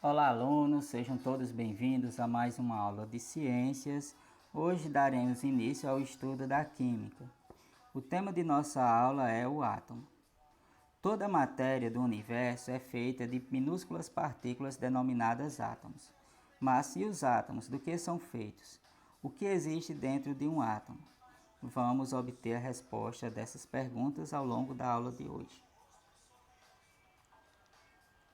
Olá, alunos, sejam todos bem-vindos a mais uma aula de ciências. Hoje daremos início ao estudo da química. O tema de nossa aula é o átomo. Toda a matéria do universo é feita de minúsculas partículas denominadas átomos. Mas e os átomos, do que são feitos? O que existe dentro de um átomo? Vamos obter a resposta dessas perguntas ao longo da aula de hoje.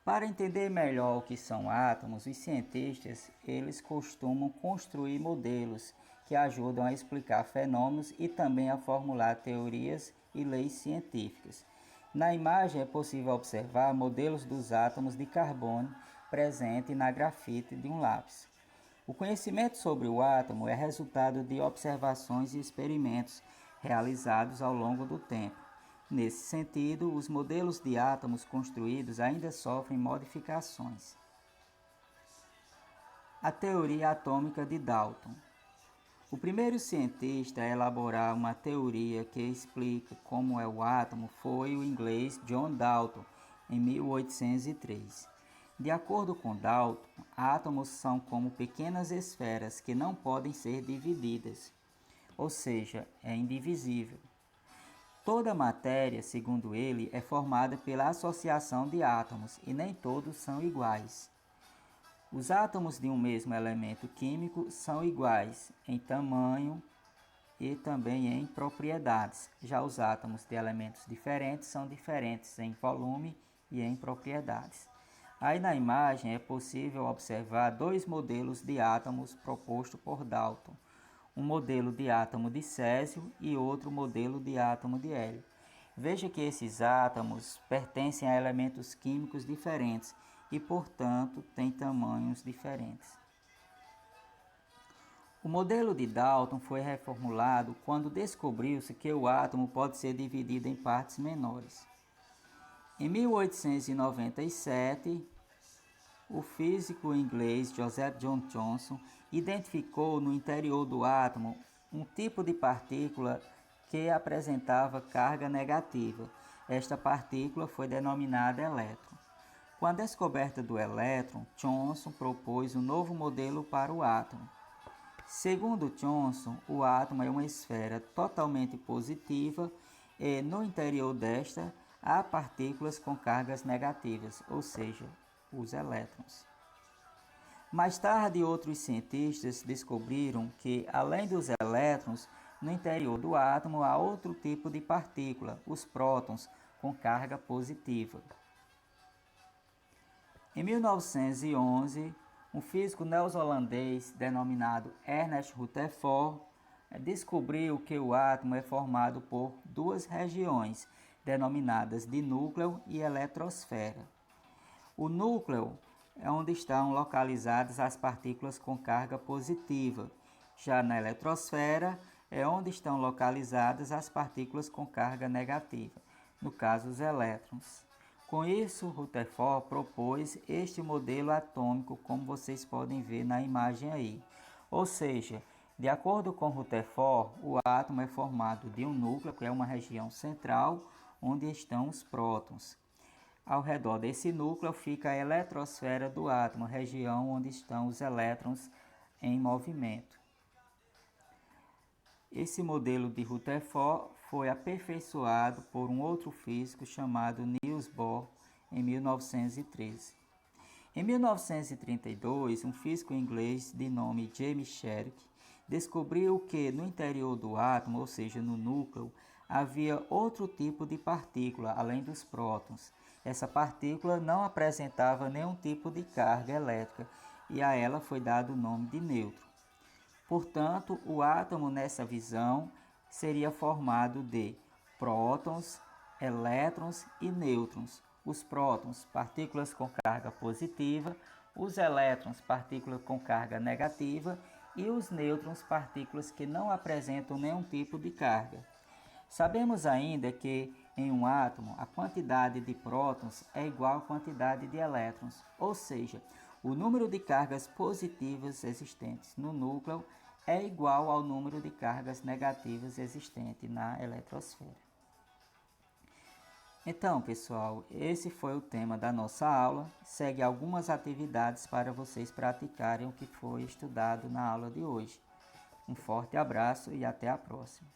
Para entender melhor o que são átomos, os cientistas eles costumam construir modelos que ajudam a explicar fenômenos e também a formular teorias e leis científicas. Na imagem é possível observar modelos dos átomos de carbono presentes na grafite de um lápis. O conhecimento sobre o átomo é resultado de observações e experimentos realizados ao longo do tempo. Nesse sentido, os modelos de átomos construídos ainda sofrem modificações. A teoria atômica de Dalton. O primeiro cientista a elaborar uma teoria que explica como é o átomo foi o inglês John Dalton, em 1803. De acordo com Dalton, átomos são como pequenas esferas que não podem ser divididas, ou seja, é indivisível. Toda matéria, segundo ele, é formada pela associação de átomos e nem todos são iguais. Os átomos de um mesmo elemento químico são iguais em tamanho e também em propriedades. Já os átomos de elementos diferentes são diferentes em volume e em propriedades. Aí na imagem é possível observar dois modelos de átomos propostos por Dalton. Um modelo de átomo de Césio e outro modelo de átomo de hélio. Veja que esses átomos pertencem a elementos químicos diferentes e, portanto, têm tamanhos diferentes. O modelo de Dalton foi reformulado quando descobriu-se que o átomo pode ser dividido em partes menores. Em 1897, o físico inglês Joseph John Thomson identificou no interior do átomo um tipo de partícula que apresentava carga negativa. Esta partícula foi denominada elétron. Com a descoberta do elétron, Thomson propôs um novo modelo para o átomo. Segundo Thomson, o átomo é uma esfera totalmente positiva e no interior desta há partículas com cargas negativas, ou seja, os elétrons. Mais tarde, outros cientistas descobriram que, além dos elétrons, no interior do átomo há outro tipo de partícula, os prótons, com carga positiva. Em 1911, um físico neozelandês denominado Ernest Rutherford descobriu que o átomo é formado por duas regiões, denominadas de núcleo e eletrosfera. O núcleo é onde estão localizadas as partículas com carga positiva. Já na eletrosfera é onde estão localizadas as partículas com carga negativa, no caso os elétrons. Com isso, Rutherford propôs este modelo atômico, como vocês podem ver na imagem aí. Ou seja, de acordo com Rutherford, o átomo é formado de um núcleo, que é uma região central, onde estão os prótons. Ao redor desse núcleo fica a eletrosfera do átomo, região onde estão os elétrons em movimento. Esse modelo de Rutherford foi aperfeiçoado por um outro físico chamado Niels Bohr em 1913. Em 1932, um físico inglês de nome James Sherk descobriu que no interior do átomo, ou seja, no núcleo, havia outro tipo de partícula, além dos prótons. Essa partícula não apresentava nenhum tipo de carga elétrica e a ela foi dado o nome de nêutron. Portanto, o átomo nessa visão seria formado de prótons, elétrons e nêutrons. Os prótons, partículas com carga positiva, os elétrons, partículas com carga negativa e os nêutrons, partículas que não apresentam nenhum tipo de carga. Sabemos ainda que em um átomo a quantidade de prótons é igual à quantidade de elétrons, ou seja, o número de cargas positivas existentes no núcleo é igual ao número de cargas negativas existentes na eletrosfera. Então, pessoal, esse foi o tema da nossa aula. Segue algumas atividades para vocês praticarem o que foi estudado na aula de hoje. Um forte abraço e até a próxima.